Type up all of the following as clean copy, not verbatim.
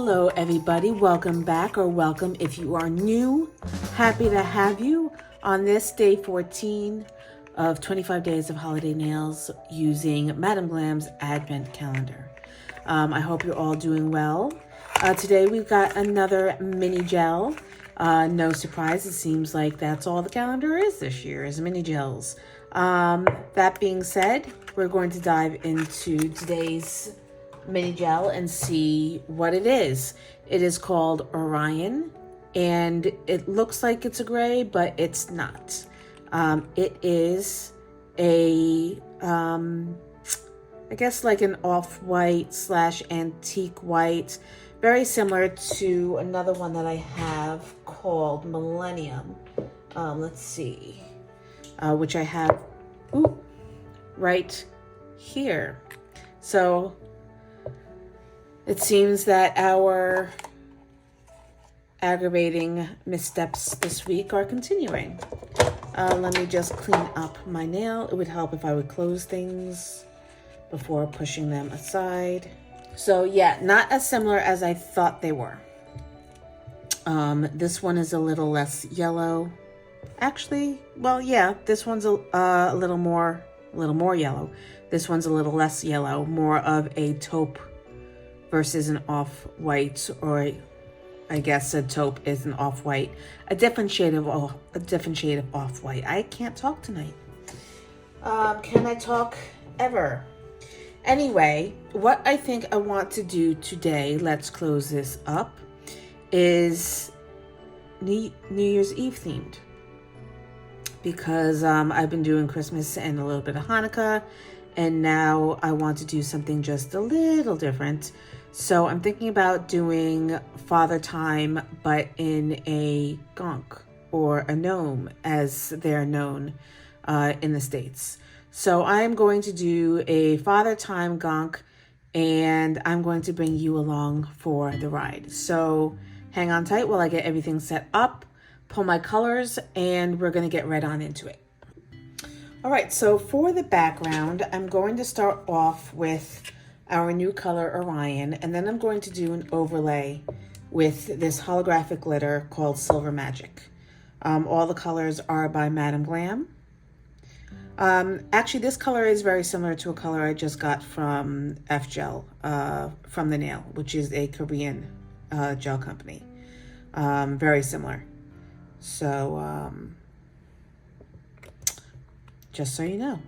Hello everybody, welcome back, or welcome if you are new. Happy to have you on this day 14 of 25 days of holiday nails using Madam Glam's advent calendar. I hope you're all doing well. Today we've got another mini gel. No surprise, it seems like that's all the calendar is this year, is mini gels. That being said, we're going to dive into today's mini gel and see what it is. It is called Orion, and it looks like it's a gray, but it's not. It is a, I guess like an off-white / antique white, very similar to another one that I have called Millennium. Let's see, which I have right here. So it seems that our aggravating missteps this week are continuing. Let me just clean up my nail. It would help if I would close things before pushing them aside. So yeah, not as similar as I thought they were. This one is a little less yellow. Actually, well, yeah, this one's a little more yellow. This one's a little less yellow, more of a taupe versus an off-white, or I guess a taupe is an off-white, a different shade of off-white. I can't talk tonight. Can I talk ever? Anyway, what I think I want to do today, let's close this up, is New Year's Eve themed. Because I've been doing Christmas and a little bit of Hanukkah, and now I want to do something just a little different. So I'm thinking about doing Father Time, but in a Gonk, or a gnome as they're known in the States. So I'm going to do a Father Time Gonk, and I'm going to bring you along for the ride. So hang on tight while I get everything set up, pull my colors, and we're going to get right on into it. All right, so for the background, I'm going to start off with our new color Orion, and then I'm going to do an overlay with this holographic glitter called Silver Magic. All the colors are by Madam Glam. Actually, this color is very similar to a color I just got from DGel, from the nail, which is a Korean gel company. Very similar. So just so you know.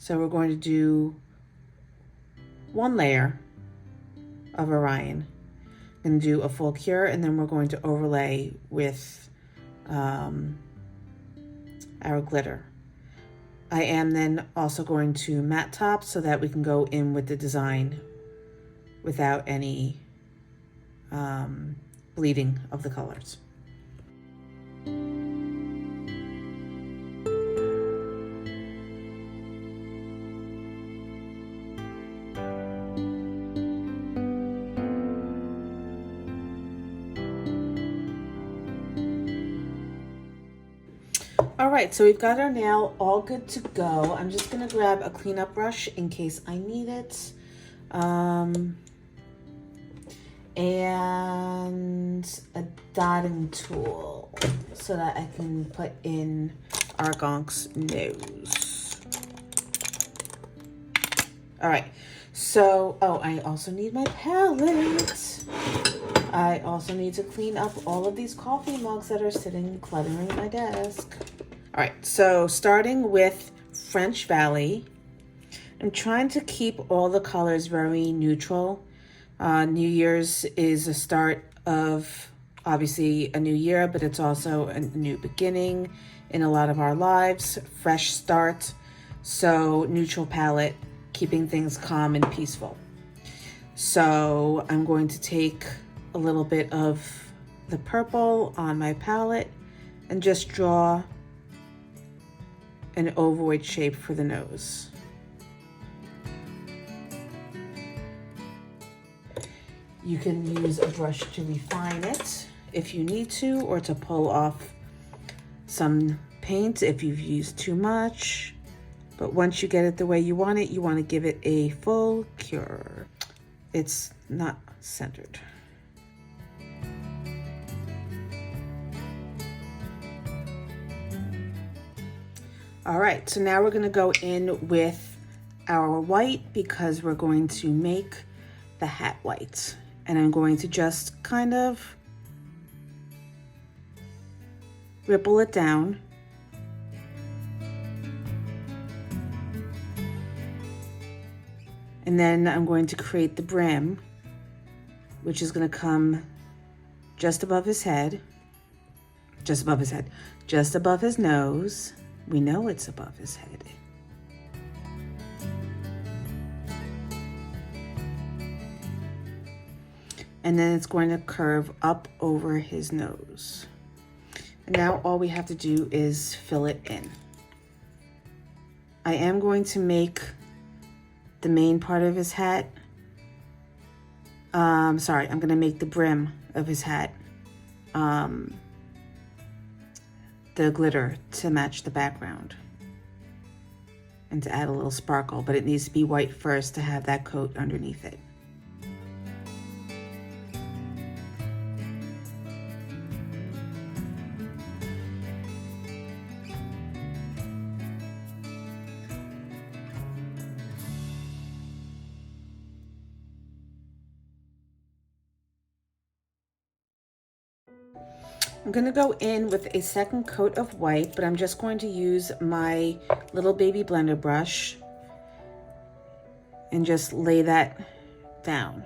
So we're going to do one layer of Orion. I'm going to do a full cure, and then we're going to overlay with our glitter. I am then also going to matte top so that we can go in with the design without any bleeding of the colors. All right, so we've got our nail all good to go. I'm just gonna grab a cleanup brush in case I need it. And a dotting tool so that I can put in our Gonk's nose. All right, so, I also need my palette. I also need to clean up all of these coffee mugs that are sitting cluttering my desk. All right, so starting with French Valley, I'm trying to keep all the colors very neutral. New Year's is a start of, obviously, a new year, but it's also a new beginning in a lot of our lives, fresh start. So neutral palette, keeping things calm and peaceful. So I'm going to take a little bit of the purple on my palette and just draw an ovoid shape for the nose. You can use a brush to refine it if you need to, or to pull off some paint if you've used too much. But once you get it the way you want to give it a full cure. It's not centered. All right, so now we're gonna go in with our white because we're going to make the hat white. And I'm going to just kind of ripple it down. And then I'm going to create the brim, which is going to come just above his head, just above his head, just above his nose. We know it's above his head. And then it's going to curve up over his nose. And now all we have to do is fill it in. I am going to make the main part of his hat. Sorry, I'm gonna make the brim of his hat the glitter to match the background and to add a little sparkle, but it needs to be white first to have that coat underneath it. I'm gonna go in with a second coat of white, but I'm just going to use my little baby blender brush and just lay that down.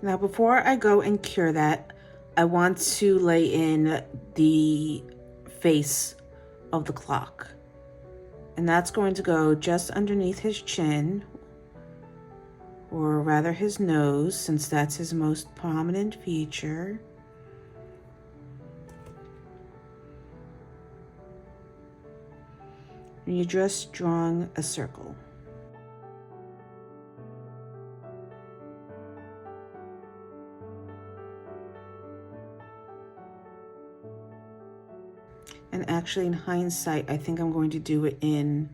Now, before I go and cure that, I want to lay in the face of the clock. And that's going to go just underneath his chin, or rather his nose, since that's his most prominent feature. And you're just drawing a circle. And actually, in hindsight, I think I'm going to do it in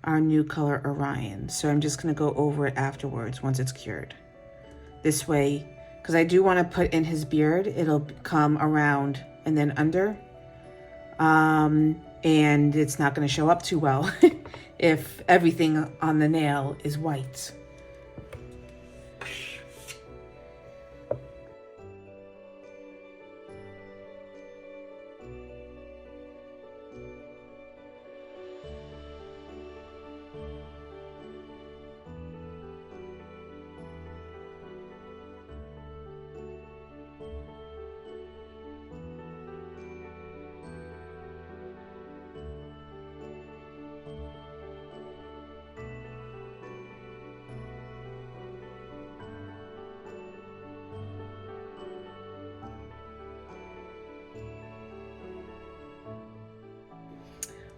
our new color Orion. So I'm just gonna go over it afterwards once it's cured. This way, because I do want to put in his beard, it'll come around and then under. And it's not gonna show up too well if everything on the nail is white.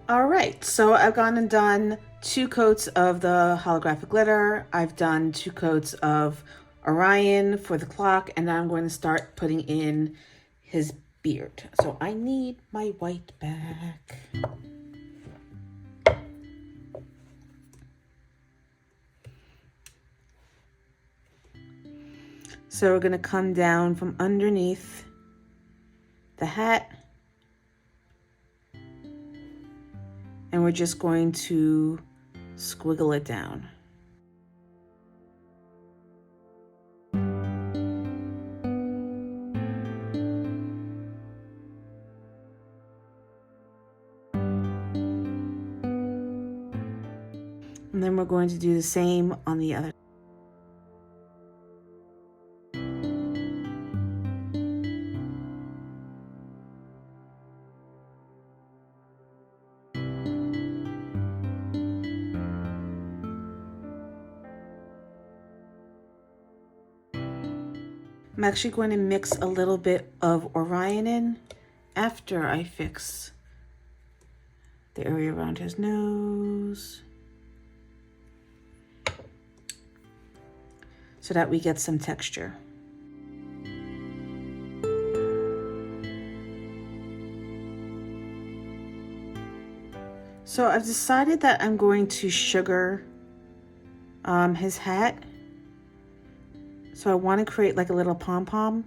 All right, so I've gone and done 2 coats of the holographic glitter. I've done 2 coats of Orion for the clock, and now I'm going to start putting in his beard. So I need my white back. So we're gonna come down from underneath the hat, and we're just going to squiggle it down. And then we're going to do the same on the other. I'm actually going to mix a little bit of Orion in after I fix the area around his nose, so that we get some texture. So I've decided that I'm going to sugar his hat. So I want to create like a little pom-pom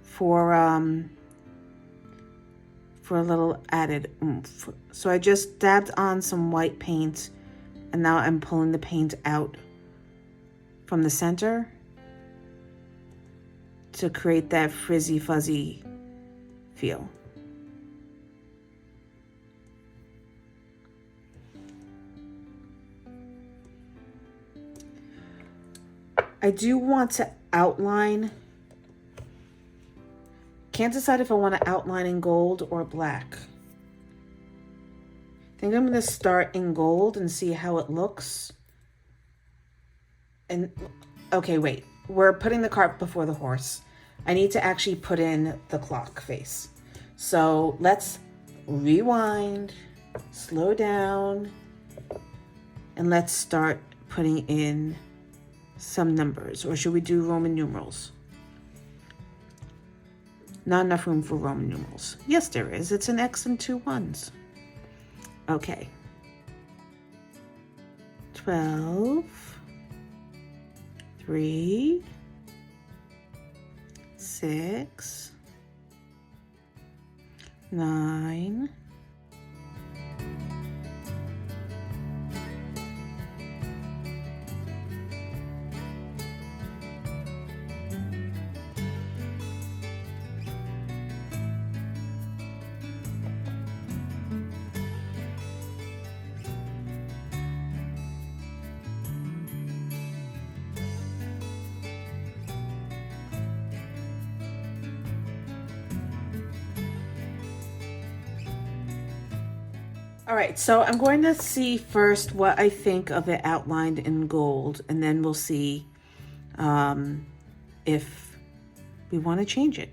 for a little added oomph. So I just dabbed on some white paint, and now I'm pulling the paint out from the center to create that frizzy fuzzy feel. I do want to outline. Can't decide if I want to outline in gold or black. I think I'm going to start in gold and see how it looks. And okay, wait. We're putting the cart before the horse. I need to actually put in the clock face. So let's rewind, slow down, and let's start putting in some numbers. Or should we do Roman numerals? Not enough room for Roman numerals. Yes, there is. It's an X and 2 1s. Okay. 12, 3, 6, 9, 'All right, so I'm going to see first what I think of it outlined in gold, and then we'll see if we want to change it.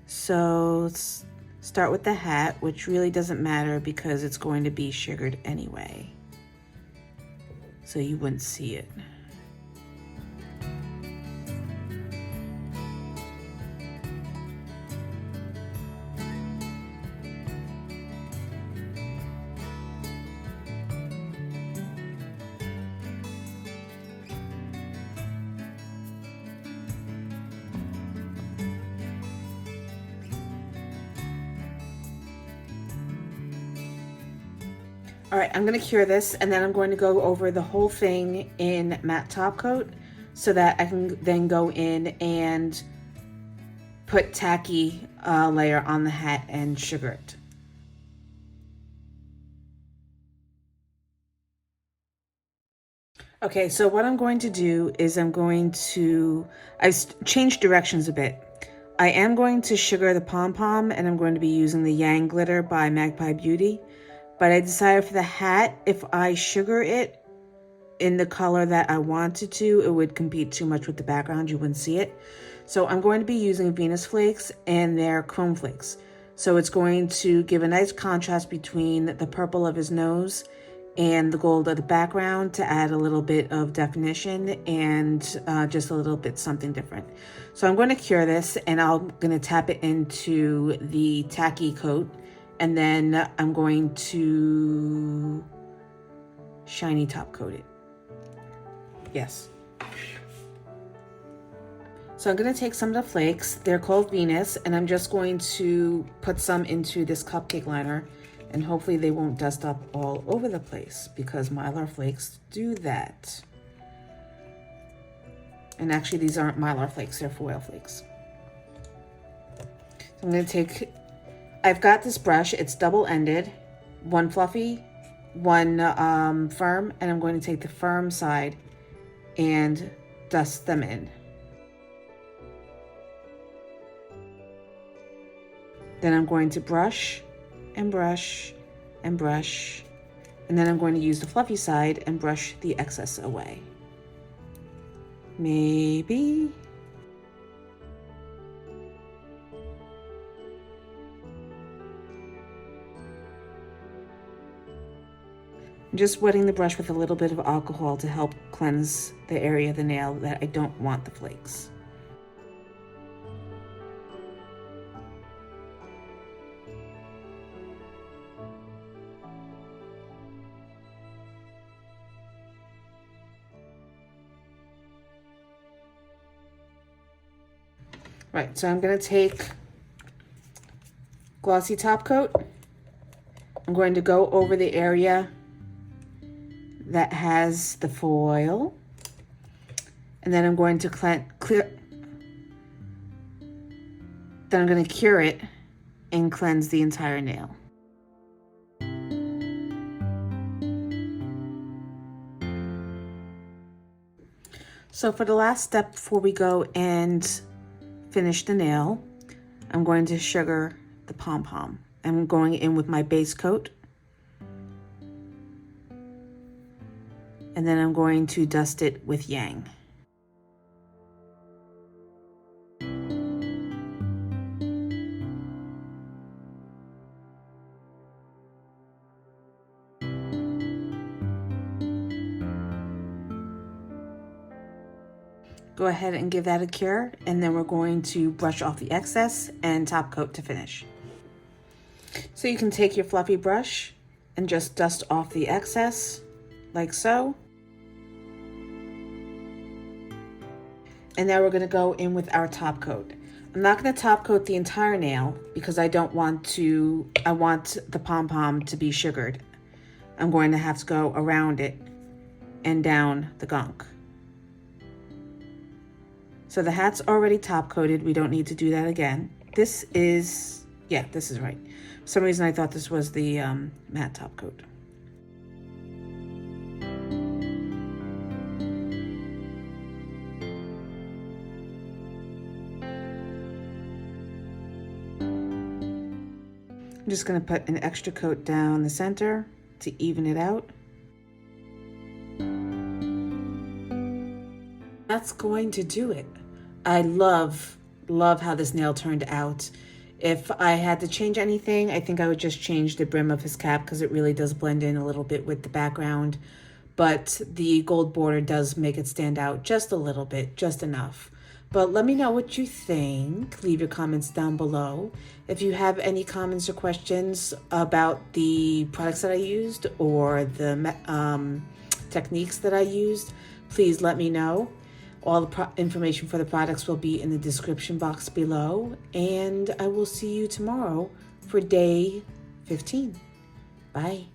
So let's start with the hat, which really doesn't matter because it's going to be sugared anyway, so you wouldn't see it. All right, I'm gonna cure this, and then I'm going to go over the whole thing in matte top coat so that I can then go in and put tacky layer on the hat and sugar it. Okay, so what I'm going to do is I've changed directions a bit. I am going to sugar the pom-pom, and I'm going to be using the Yang Glitter by Magpie Beauty. But I decided for the hat, if I sugar it in the color that I wanted to, it would compete too much with the background. You wouldn't see it. So I'm going to be using Venus Flakes and their Chrome Flakes. So it's going to give a nice contrast between the purple of his nose and the gold of the background to add a little bit of definition and just a little bit something different. So I'm going to cure this, and I'm going to tap it into the tacky coat. And then I'm going to shiny top coat it. Yes. So I'm going to take some of the flakes. They're called Venus, and I'm just going to put some into this cupcake liner, and hopefully they won't dust up all over the place because Mylar flakes do that. And actually these aren't Mylar flakes, they're foil flakes. So I'm going to take... I've got this brush, it's double-ended, one fluffy, one firm, and I'm going to take the firm side and dust them in. Then I'm going to brush and brush and brush, and then I'm going to use the fluffy side and brush the excess away. Maybe... I'm just wetting the brush with a little bit of alcohol to help cleanse the area of the nail that I don't want the flakes. Right, so I'm going to take glossy top coat. I'm going to go over the area that has the foil. And then I'm going to then I'm going to cure it and cleanse the entire nail. So for the last step before we go and finish the nail, I'm going to sugar the pom-pom. I'm going in with my base coat. And then I'm going to dust it with Yang. Go ahead and give that a cure, and then we're going to brush off the excess and top coat to finish. So you can take your fluffy brush and just dust off the excess, like so. And now we're going to go in with our top coat. I'm not going to top coat the entire nail because I want the pom-pom to be sugared. I'm going to have to go around it and down the gunk. So the hat's already top coated. We don't need to do that again. This is right. For some reason I thought this was the matte top coat. I'm just going to put an extra coat down the center to even it out. That's going to do it. I love how this nail turned out. If I had to change anything, I think I would just change the brim of his cap because it really does blend in a little bit with the background. But the gold border does make it stand out just a little bit, just enough. But let me know what you think. Leave your comments down below. If you have any comments or questions about the products that I used or the techniques that I used, please let me know. All the information for the products will be in the description box below. And I will see you tomorrow for day 15. Bye.